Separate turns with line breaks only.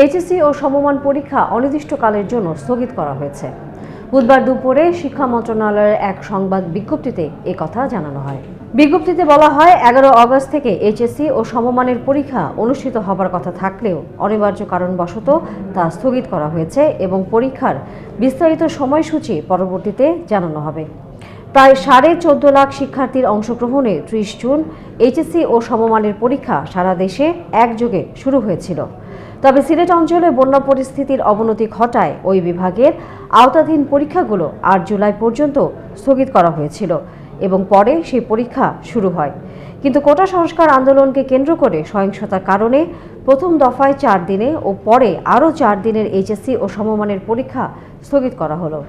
HSC ও সমমান পরীক্ষা অনির্দিষ্টকালের জন্য স্থগিত করা হয়েছে। বুধবার দুপুরে শিক্ষা মন্ত্রণালয়ের এক সংবাদ বিজ্ঞপ্তিতে কথা জানানো হয়। বিজ্ঞপ্তিতে বলা হয়, 11 আগস্ট থেকে এইচএসসি ও সমমানের পরীক্ষা অনুষ্ঠিত হবার কথা থাকলেও অনিবার্য কারণবশত তা স্থগিত করা হয়েছে এবং পরীক্ষার বিস্তারিত সময়সূচি পরবর্তীতে জানানো হবে। প্রায় 14.5 লাখ শিক্ষার্থীর অংশগ্রহণে 30 জুন এইচএসসি ও সমমানের পরীক্ষা সারা দেশে একযোগে শুরু হয়েছিল। তবে সিলেট অঞ্চলে বন্যা পরিস্থিতির অবনতি ঘটায় ওই বিভাগের আওতাধীন পরীক্ষাগুলো 8 জুলাই পর্যন্ত স্থগিত করা হয়েছিল এবং পরে সেই পরীক্ষা শুরু হয়। কিন্তু কোটা সংস্কার আন্দোলনকে কেন্দ্র করে সহিংসতার কারণে প্রথম দফায় 4 দিনে ও পরে আরও 4 দিনের এইচএসসি ও সমমানের পরীক্ষা স্থগিত করা হলো।